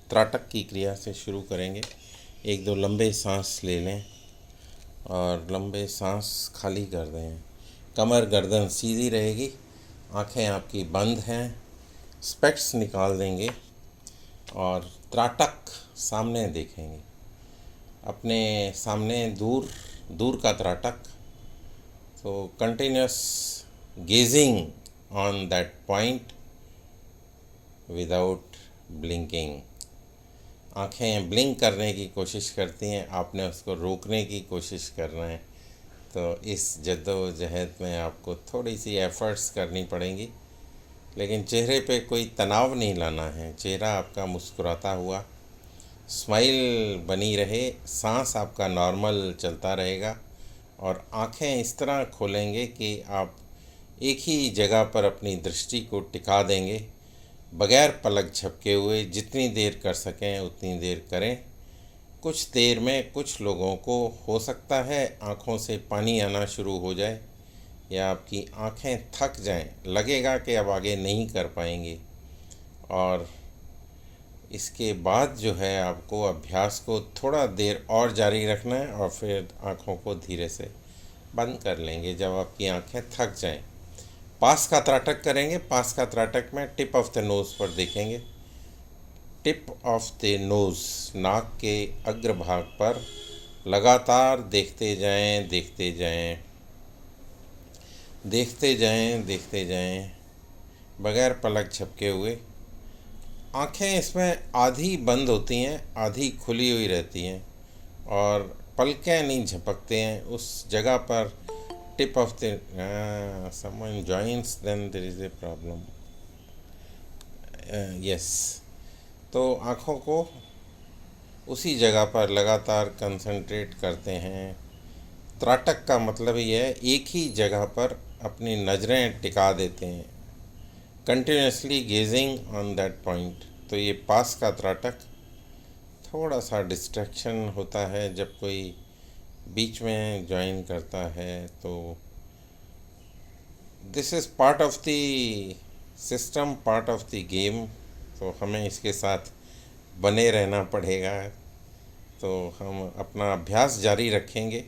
त्राटक की क्रिया से शुरू करेंगे। एक दो लंबे सांस ले लें और लंबे सांस खाली कर दें। कमर गर्दन सीधी रहेगी, आंखें आपकी बंद हैं, स्पेक्ट्स निकाल देंगे और त्राटक सामने देखेंगे। अपने सामने दूर दूर का त्राटक। तो continuous gazing on that point without blinking. आंखें ब्लिंक करने की कोशिश करती हैं, आपने उसको रोकने की कोशिश करना है। तो इस जद्दोजहद में आपको थोड़ी सी एफ़र्ट्स करनी पड़ेंगी, लेकिन चेहरे पे कोई तनाव नहीं लाना है। चेहरा आपका मुस्कुराता हुआ, स्माइल बनी रहे, सांस आपका नॉर्मल चलता रहेगा और आंखें इस तरह खोलेंगे कि आप एक ही जगह पर अपनी दृष्टि को टिका देंगे, बग़ैर पलक झपके हुए। जितनी देर कर सकें उतनी देर करें। कुछ देर में कुछ लोगों को हो सकता है आँखों से पानी आना शुरू हो जाए या आपकी आँखें थक जाएं, लगेगा कि अब आगे नहीं कर पाएंगे। और इसके बाद जो है आपको अभ्यास को थोड़ा देर और जारी रखना है और फिर आँखों को धीरे से बंद कर लेंगे जब आपकी आँखें थक जाएं। पास का त्राटक करेंगे। पास का त्राटक में टिप ऑफ द नोज़ पर देखेंगे। टिप ऑफ द नोज़, नाक के अग्रभाग पर लगातार देखते जाएं, देखते जाएं, देखते जाएं, देखते जाएं, बग़ैर पलक झपके हुए। आँखें इसमें आधी बंद होती हैं, आधी खुली हुई रहती हैं और पलकें नहीं झपकते हैं उस जगह पर। Tip of the someone joins then there is a problem. Yes. तो आँखों को उसी जगह पर लगातार कंसंट्रेट करते हैं। त्राटक का मतलब ये है एक ही जगह पर अपनी नज़रें टिका देते हैं, continuously gazing on that point. तो ये पास का त्राटक। थोड़ा सा डिस्ट्रैक्शन होता है जब कोई बीच में ज्वाइन करता है, तो this is part of the system, part of the game. तो हमें इसके साथ बने रहना पड़ेगा। तो हम अपना अभ्यास जारी रखेंगे।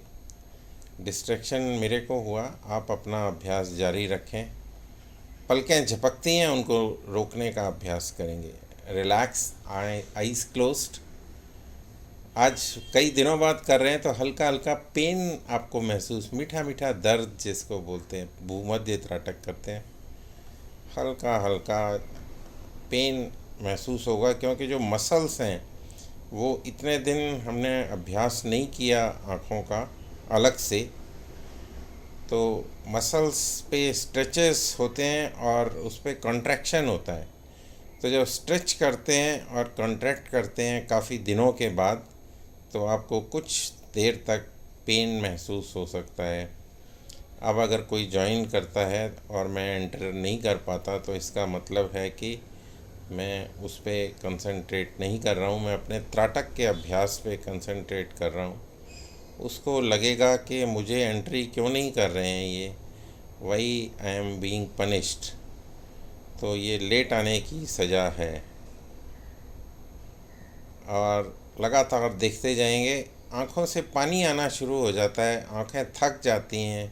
डिस्ट्रैक्शन मेरे को हुआ, आप अपना अभ्यास जारी रखें। पलकें झपकती हैं, उनको रोकने का अभ्यास करेंगे। Relax, eyes closed. आज कई दिनों बाद कर रहे हैं तो हल्का हल्का पेन आपको महसूस, मीठा मीठा दर्द जिसको बोलते हैं, भूमध्य त्राटक करते हैं, हल्का हल्का पेन महसूस होगा क्योंकि जो मसल्स हैं वो इतने दिन हमने अभ्यास नहीं किया आँखों का अलग से, तो मसल्स पे स्ट्रेचेस होते हैं और उस पर कॉन्ट्रैक्शन होता है। तो जब स्ट्रेच करते हैं और कॉन्ट्रैक्ट करते हैं काफ़ी दिनों के बाद, तो आपको कुछ देर तक पेन महसूस हो सकता है। अब अगर कोई ज्वाइन करता है और मैं एंटर नहीं कर पाता, तो इसका मतलब है कि मैं उस पर कंसंट्रेट नहीं कर रहा हूँ, मैं अपने त्राटक के अभ्यास पे कंसंट्रेट कर रहा हूँ। उसको लगेगा कि मुझे एंट्री क्यों नहीं कर रहे हैं ये, why I am being punished. तो ये लेट आने की सज़ा है। और लगातार देखते जाएंगे, आँखों से पानी आना शुरू हो जाता है, आँखें थक जाती हैं,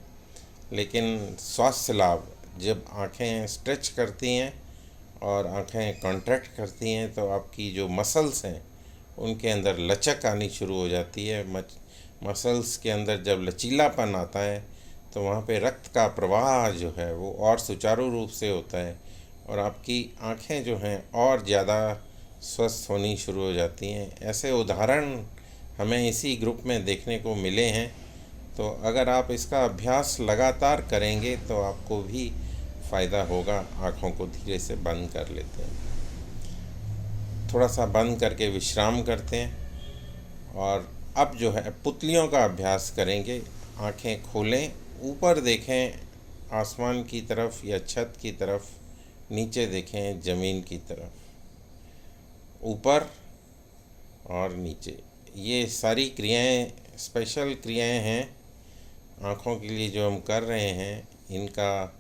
लेकिन स्वास्थ्य लाभ, जब आँखें स्ट्रेच करती हैं और आँखें कॉन्ट्रैक्ट करती हैं तो आपकी जो मसल्स हैं उनके अंदर लचक आनी शुरू हो जाती है। मसल्स के अंदर जब लचीलापन आता है तो वहाँ पे रक्त का प्रवाह जो है वो और सुचारू रूप से होता है और आपकी आँखें जो हैं और ज़्यादा स्वस्थ होनी शुरू हो जाती हैं। ऐसे उदाहरण हमें इसी ग्रुप में देखने को मिले हैं। तो अगर आप इसका अभ्यास लगातार करेंगे तो आपको भी फ़ायदा होगा। आँखों को धीरे से बंद कर लेते हैं, थोड़ा सा बंद करके विश्राम करते हैं और अब जो है पुतलियों का अभ्यास करेंगे। आँखें खोलें, ऊपर देखें आसमान की तरफ या छत की तरफ, नीचे देखें ज़मीन की तरफ, ऊपर और नीचे। ये सारी क्रियाएं स्पेशल क्रियाएं हैं आँखों के लिए जो हम कर रहे हैं। इनका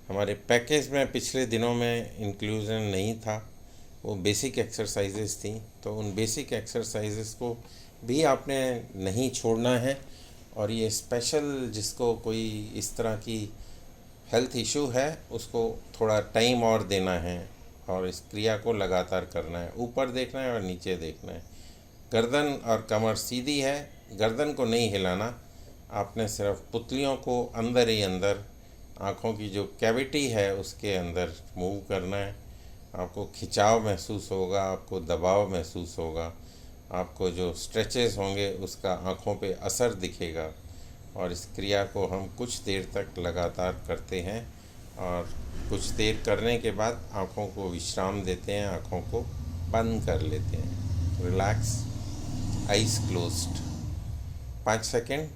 हमारे पैकेज में पिछले दिनों में इंक्लूज़न नहीं था, वो बेसिक एक्सरसाइजेस थी। तो उन बेसिक एक्सरसाइजेस को भी आपने नहीं छोड़ना है। और ये स्पेशल जिसको कोई इस तरह की हेल्थ इशू है उसको थोड़ा टाइम और देना है और इस क्रिया को लगातार करना है। ऊपर देखना है और नीचे देखना है। गर्दन और कमर सीधी है, गर्दन को नहीं हिलाना। आपने सिर्फ पुतलियों को अंदर ही अंदर, आँखों की जो कैविटी है उसके अंदर मूव करना है। आपको खिंचाव महसूस होगा, आपको दबाव महसूस होगा, आपको जो स्ट्रेचेस होंगे उसका आँखों पे असर दिखेगा। और इस क्रिया को हम कुछ देर तक लगातार करते हैं और कुछ देर करने के बाद आँखों को विश्राम देते हैं, आँखों को बंद कर लेते हैं। रिलैक्स, आइज़ क्लोज्ड 5 सेकेंड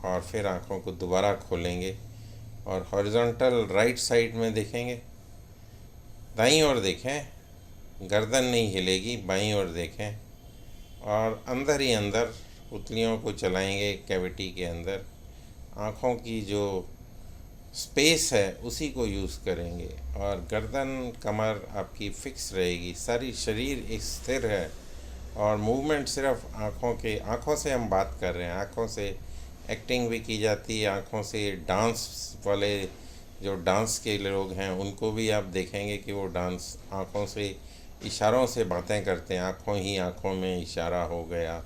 और फिर आँखों को दोबारा खोलेंगे और हॉरिजॉन्टल राइट साइड में देखेंगे। दाईं ओर देखें, गर्दन नहीं हिलेगी, बाईं ओर देखें और अंदर ही अंदर पुतलियों को चलाएंगे कैविटी के अंदर। आँखों की जो स्पेस है उसी को यूज़ करेंगे और गर्दन कमर आपकी फिक्स रहेगी, सारी शरीर एक स्थिर है और मूवमेंट सिर्फ आँखों से हम बात कर रहे हैं। आँखों से एक्टिंग भी की जाती है, आँखों से डांस वाले जो डांस के लोग हैं उनको भी आप देखेंगे कि वो डांस आँखों से इशारों से बातें करते हैं, आँखों ही आँखों में इशारा हो गया।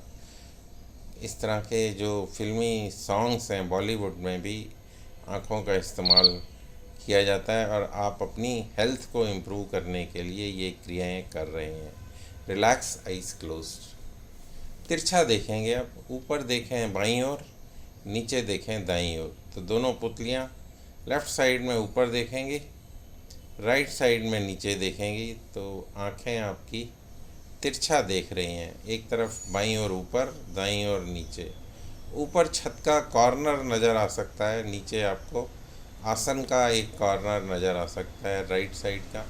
इस तरह के जो फिल्मी सॉन्ग्स हैं बॉलीवुड में भी आँखों का इस्तेमाल किया जाता है और आप अपनी हेल्थ को इम्प्रूव करने के लिए ये क्रियाएं कर रहे हैं। Relax, eyes closed. तिरछा देखेंगे आप, ऊपर देखें बाईं ओर, नीचे देखें दाईं ओर। तो दोनों पुतलियाँ लेफ़्ट साइड में ऊपर देखेंगी, राइट साइड में नीचे देखेंगी। तो आँखें आपकी तिरछा देख रही हैं, एक तरफ बाईं ओर ऊपर, दाईं ओर नीचे। ऊपर छत का कॉर्नर नज़र आ सकता है, नीचे आपको आसन का एक कॉर्नर नज़र आ सकता है राइट साइड का,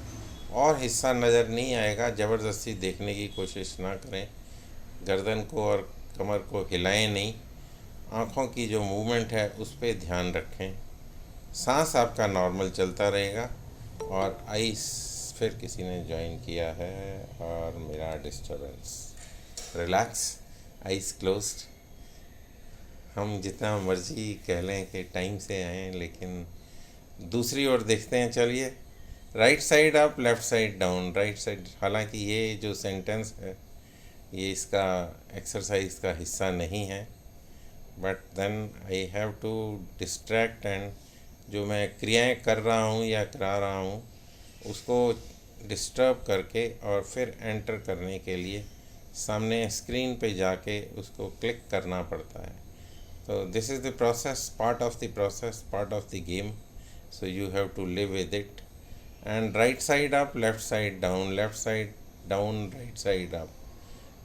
और हिस्सा नज़र नहीं आएगा। ज़बरदस्ती देखने की कोशिश ना करें, गर्दन को और कमर को हिलाएं नहीं, आँखों की जो मूवमेंट है उस पर ध्यान रखें। सांस आपका नॉर्मल चलता रहेगा। और आइस, फिर किसी ने ज्वाइन किया है और मेरा डिस्टर्बेंस। Relax, eyes closed. हम जितना मर्जी कह लें कि टाइम से आएँ, लेकिन दूसरी ओर देखते हैं। चलिए, right side up, left side down, right side. हालांकि ये जो सेंटेंस है ये इसका एक्सरसाइज का हिस्सा नहीं है, but then I have to distract and जो मैं क्रियाएं कर रहा हूँ या करा रहा हूँ उसको डिस्टर्ब करके और फिर एंटर करने के लिए सामने स्क्रीन पे जाके उसको क्लिक करना पड़ता है। तो this is the process, part of the process, part of the game, so you have to live with it. And right side up, left side down, left side down, right side up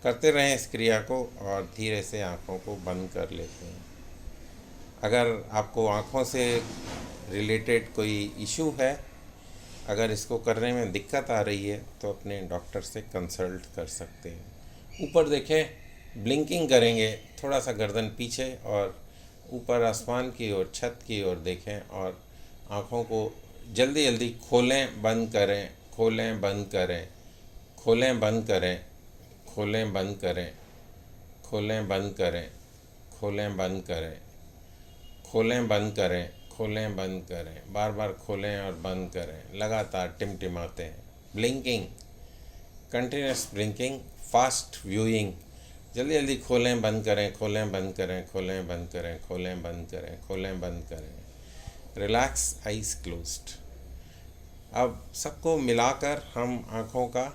करते रहें इस क्रिया को और धीरे से आँखों को बंद कर लेते हैं। अगर आपको आँखों से रिलेटेड कोई इशू है, अगर इसको करने में दिक्कत आ रही है तो अपने डॉक्टर से कंसल्ट कर सकते हैं। ऊपर देखें, ब्लिंकिंग करेंगे, थोड़ा सा गर्दन पीछे और ऊपर आसमान की ओर, छत की ओर देखें और आँखों को जल्दी जल्दी खोलें, बंद करें, खोलें, बंद करें, खोलें, बंद करें, खोलें, बंद करें, खोलें, बंद करें, खोलें, बंद करें, खोलें, बंद करें, खोलें, बंद करें, बार बार खोलें और बंद करें, लगातार टिमटिमाते हैं। Blinking, continuous blinking, fast viewing, जल्दी जल्दी खोलें, बंद करें, खोलें, बंद करें, खोलें, बंद करें, खोलें, बंद करें, खोलें, बंद करें। Relax, eyes closed. अब सबको मिलाकर हम आँखों का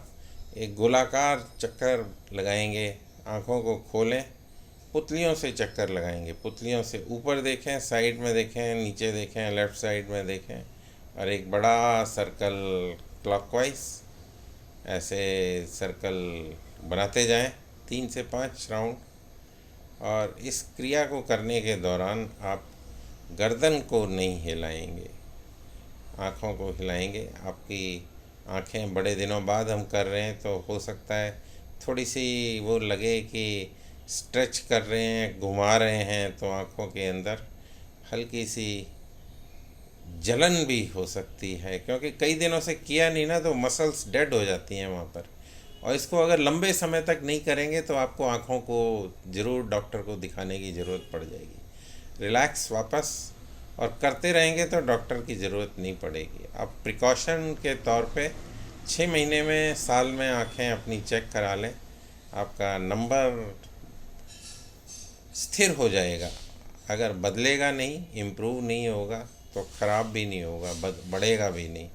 एक गोलाकार चक्कर लगाएंगे। आँखों को खोलें, पुतलियों से चक्कर लगाएंगे। पुतलियों से ऊपर देखें, साइड में देखें, नीचे देखें, लेफ़्ट साइड में देखें और एक बड़ा सर्कल क्लॉकवाइज ऐसे सर्कल बनाते जाएं, 3 से 5 राउंड। और इस क्रिया को करने के दौरान आप गर्दन को नहीं हिलाएंगे, आँखों को हिलाएंगे। आपकी आँखें बड़े दिनों बाद हम कर रहे हैं तो हो सकता है थोड़ी सी वो लगे कि स्ट्रेच कर रहे हैं, घुमा रहे हैं, तो आँखों के अंदर हल्की सी जलन भी हो सकती है, क्योंकि कई दिनों से किया नहीं ना, तो मसल्स डेड हो जाती हैं वहाँ पर। और इसको अगर लंबे समय तक नहीं करेंगे तो आपको आँखों को ज़रूर डॉक्टर को दिखाने की ज़रूरत पड़ जाएगी। रिलैक्स वापस, और करते रहेंगे तो डॉक्टर की ज़रूरत नहीं पड़ेगी। आप प्रिकॉशन के तौर पे 6 महीने में, साल में आँखें अपनी चेक करा लें, आपका नंबर स्थिर हो जाएगा। अगर बदलेगा नहीं, इम्प्रूव नहीं होगा तो ख़राब भी नहीं होगा, बढ़ेगा भी नहीं।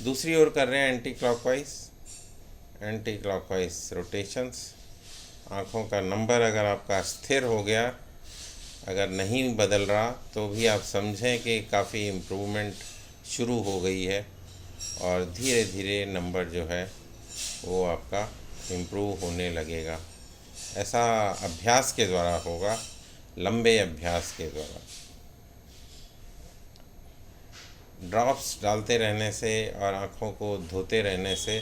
दूसरी ओर कर रहे हैं एंटी क्लॉकवाइज रोटेशंस। आँखों का नंबर अगर आपका स्थिर हो गया, अगर नहीं बदल रहा, तो भी आप समझें कि काफ़ी इम्प्रूवमेंट शुरू हो गई है, और धीरे धीरे नंबर जो है वो आपका इम्प्रूव होने लगेगा। ऐसा अभ्यास के द्वारा होगा, लंबे अभ्यास के द्वारा। ड्रॉप्स डालते रहने से और आँखों को धोते रहने से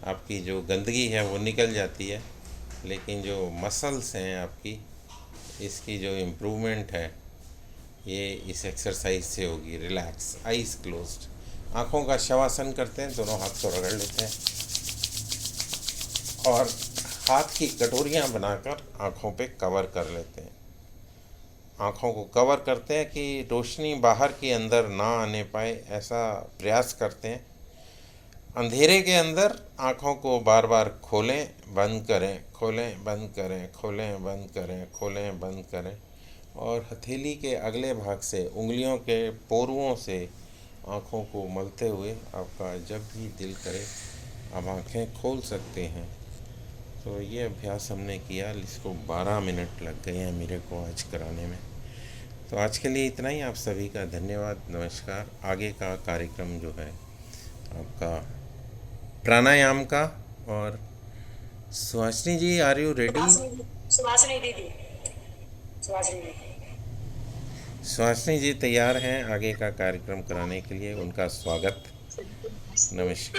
आपकी जो गंदगी है वो निकल जाती है, लेकिन जो मसल्स हैं आपकी, इसकी जो इम्प्रूवमेंट है ये इस एक्सरसाइज से होगी। रिलैक्स, आइज़ क्लोज्ड, आँखों का शवासन करते हैं, दोनों हाथ को रगड़ लेते हैं और हाथ की कटोरियाँ बनाकर आँखों पे कवर कर लेते हैं। आँखों को कवर करते हैं कि रोशनी बाहर की अंदर ना आने पाए, ऐसा प्रयास करते हैं। अंधेरे के अंदर आँखों को बार बार खोलें, बंद करें, खोलें, बंद करें, खोलें, बंद करें, खोलें, बंद करें, और हथेली के अगले भाग से, उंगलियों के पोरुओं से आँखों को मलते हुए आपका जब भी दिल करे आप आँखें खोल सकते हैं। तो ये अभ्यास हमने किया, इसको 12 मिनट लग गए हैं मेरे को आज कराने में। तो आज के लिए इतना ही। आप सभी का धन्यवाद, नमस्कार। आगे का कार्यक्रम जो है आपका प्राणायाम का, और सुहासिनी जी, आर यू रेडी? सुभाषिनी दीदी, सुभाषिनी दीदी। सुहासिनी जी तैयार हैं आगे का कार्यक्रम कराने के लिए, उनका स्वागत, नमस्कार।